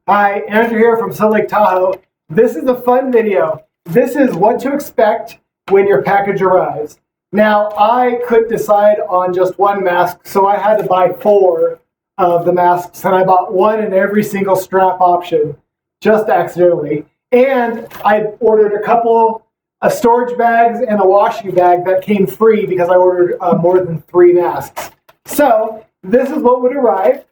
Hi, Andrew here from SewLakeTahoe. This is a fun video. This is what to expect when your package arrives. Now, I couldn't decide on just one mask, so I had to buy 4 of the masks, and I bought 1 in every single strap option, just accidentally. And I ordered a couple of storage bags and a washing bag that came free because I ordered more than 3 masks. So, this is what would arrive.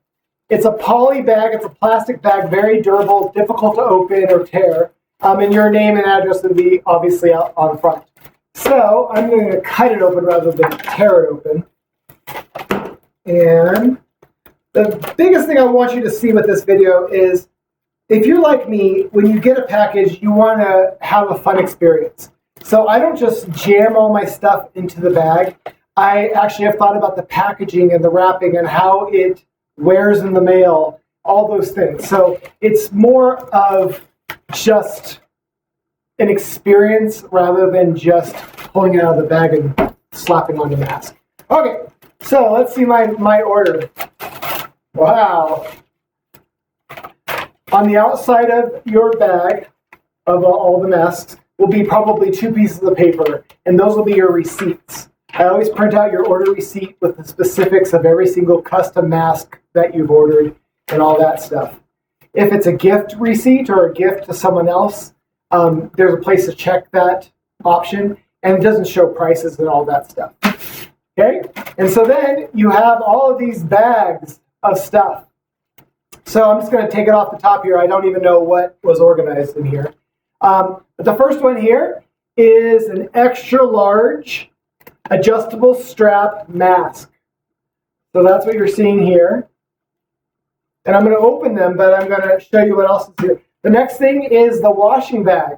It's a poly bag, it's a plastic bag, very durable, difficult to open or tear. And your name and address would be obviously out on front. So I'm going to cut it open rather than tear it open. And the biggest thing I want you to see with this video is, if you're like me, when you get a package, you want to have a fun experience. So I don't just jam all my stuff into the bag. I actually have thought about the packaging and the wrapping and how it wears in the mail, all those things. So it's more of just an experience rather than just pulling it out of the bag and slapping on the mask. Okay, so let's see my order. Wow. On the outside of your bag of all the masks will be probably 2 pieces of paper, and those will be your receipts. I always print out your order receipt with the specifics of every single custom mask that you've ordered and all that stuff. If it's a gift receipt or a gift to someone else, there's a place to check that option, and it doesn't show prices and all that stuff. Okay? And so then you have all of these bags of stuff. So I'm just going to take it off the top here. I don't even know what was organized in here. But the first one here is an extra large adjustable strap mask. So that's what you're seeing here. And I'm going to open them, but I'm going to show you what else is here. The next thing is the washing bag.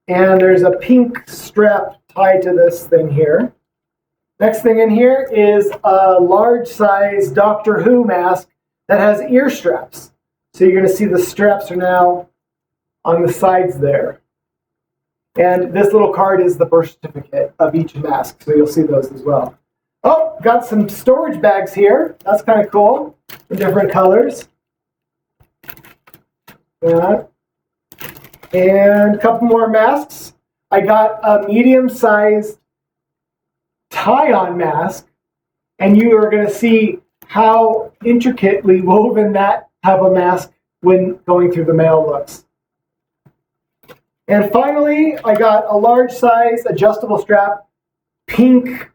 And there's a pink strap tied to this thing here. Next thing in here is a large size Doctor Who mask that has ear straps. So you're going to see the straps are now on the sides there. And this little card is the birth certificate of each mask, so you'll see those as well. Oh, got some storage bags here. That's kind of cool, in different colors. Yeah. And a couple more masks. I got a medium-sized tie-on mask, and you are going to see how intricately woven that type of mask when going through the mail looks. And finally, I got a large size adjustable strap pink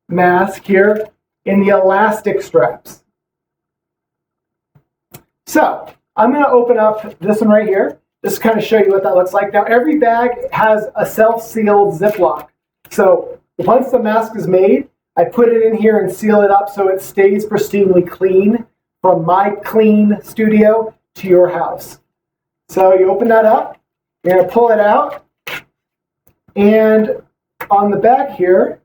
mask here in the elastic straps. So I'm going to open up this one right here, just to kind of show you what that looks like. Now, every bag has a self-sealed Ziploc. So once the mask is made, I put it in here and seal it up so it stays pristinely clean from my clean studio to your house. So you open that up. You're going to pull it out, and on the back here,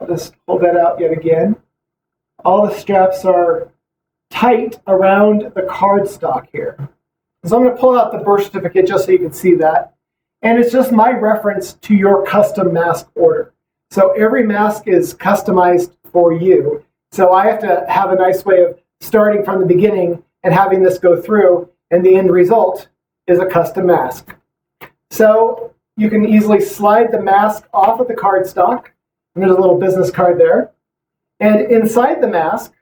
I'll just hold that out yet again, all the straps are tight around the cardstock here. So I'm going to pull out the birth certificate just so you can see that, and it's just my reference to your custom mask order. So every mask is customized for you, so I have to have a nice way of starting from the beginning and having this go through, and the end result is a custom mask. So you can easily slide the mask off of the cardstock, and there's a little business card there. And inside the mask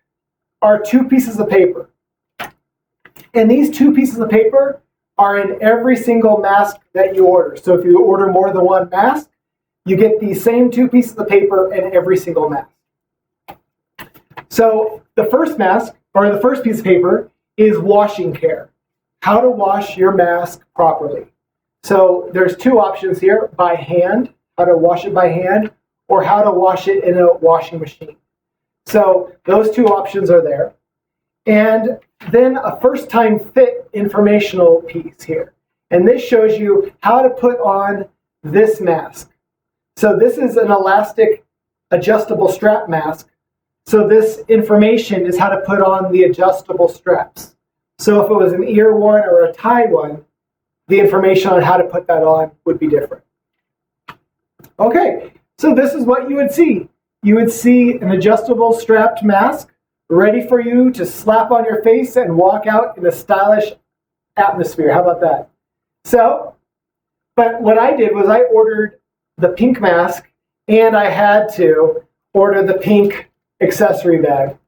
are 2 pieces of paper. And these 2 pieces of paper are in every single mask that you order. So if you order more than 1 mask, you get the same 2 pieces of paper in every single mask. So the first mask, or the first piece of paper, is washing care. How to wash your mask properly. So there's 2 options here, by hand, how to wash it by hand, or how to wash it in a washing machine. So those 2 options are there. And then a first time fit informational piece here. And this shows you how to put on this mask. So this is an elastic adjustable strap mask. So this information is how to put on the adjustable straps. So if it was an ear one or a tie one, the information on how to put that on would be different. Okay, so this is what you would see. You would see an adjustable strapped mask ready for you to slap on your face and walk out in a stylish atmosphere. How about that? So, but what I did was I ordered the pink mask, and I had to order the pink accessory bag.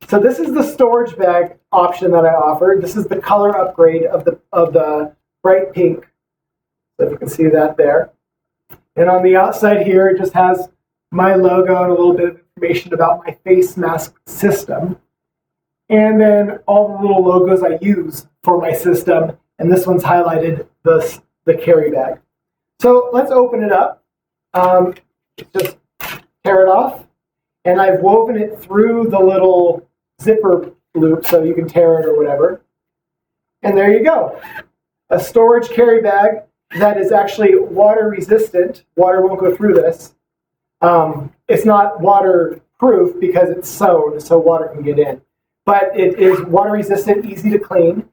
So this is the storage bag option that I offered. This is the color upgrade of the bright pink. So if you can see that there. And on the outside here, it just has my logo and a little bit of information about my face mask system. And then all the little logos I use for my system. And this one's highlighted the carry bag. So let's open it up. Just tear it off. And I've woven it through the little zipper loop so you can tear it or whatever. And there you go. A storage carry bag that is actually water resistant. Water won't go through this. It's not waterproof because it's sewn, so water can get in. But it is water resistant, easy to clean.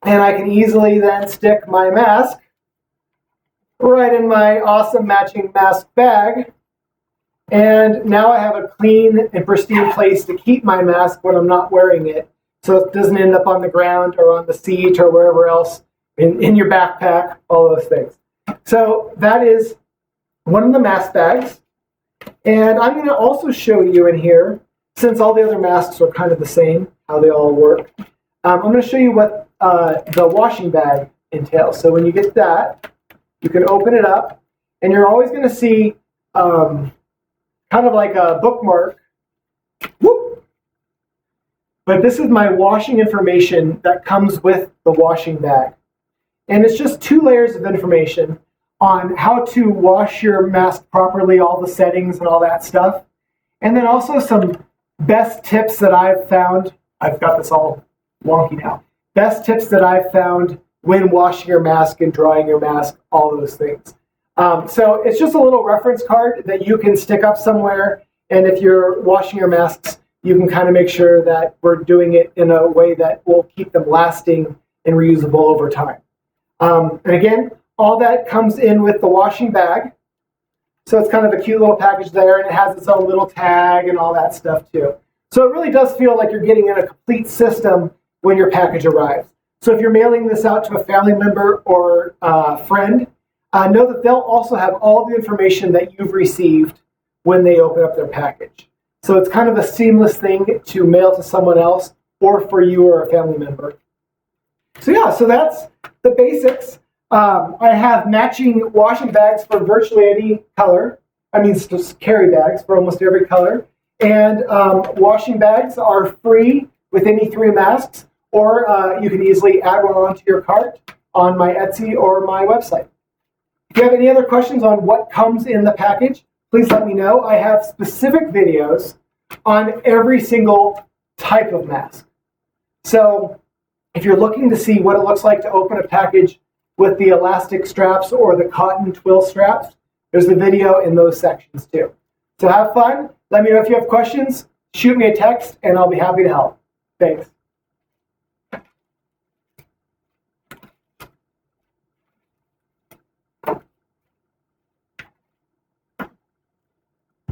And I can easily then stick my mask right in my awesome matching mask bag. And now I have a clean and pristine place to keep my mask when I'm not wearing it, so it doesn't end up on the ground or on the seat or wherever else, in your backpack, all those things. So that is one of the mask bags. And I'm going to also show you in here, since all the other masks are kind of the same, how they all work, I'm going to show you what the washing bag entails. So when you get that, you can open it up, and you're always going to see kind of like a bookmark. Whoop! But this is my washing information that comes with the washing bag. And it's just 2 layers of information on how to wash your mask properly, all the settings and all that stuff. And then also some best tips that I've found. I've got this all wonky now. Best tips that I've found when washing your mask and drying your mask, all those things. So it's just a little reference card that you can stick up somewhere. And if you're washing your masks, you can kind of make sure that we're doing it in a way that will keep them lasting and reusable over time. And again, all that comes in with the washing bag. So it's kind of a cute little package there, and it has its own little tag and all that stuff too. So it really does feel like you're getting in a complete system when your package arrives. So if you're mailing this out to a family member or friend, know that they'll also have all the information that you've received when they open up their package. So it's kind of a seamless thing to mail to someone else or for you or a family member. So yeah, so that's the basics. I have matching washing bags for virtually any color. I mean, just carry bags for almost every color. And washing bags are free with any 3 masks, or you can easily add one onto your cart on my Etsy or my website. If you have any other questions on what comes in the package, please let me know. I have specific videos on every single type of mask. So if you're looking to see what it looks like to open a package with the elastic straps or the cotton twill straps, there's a video in those sections too. So have fun. Let me know if you have questions. Shoot me a text, and I'll be happy to help. Thanks.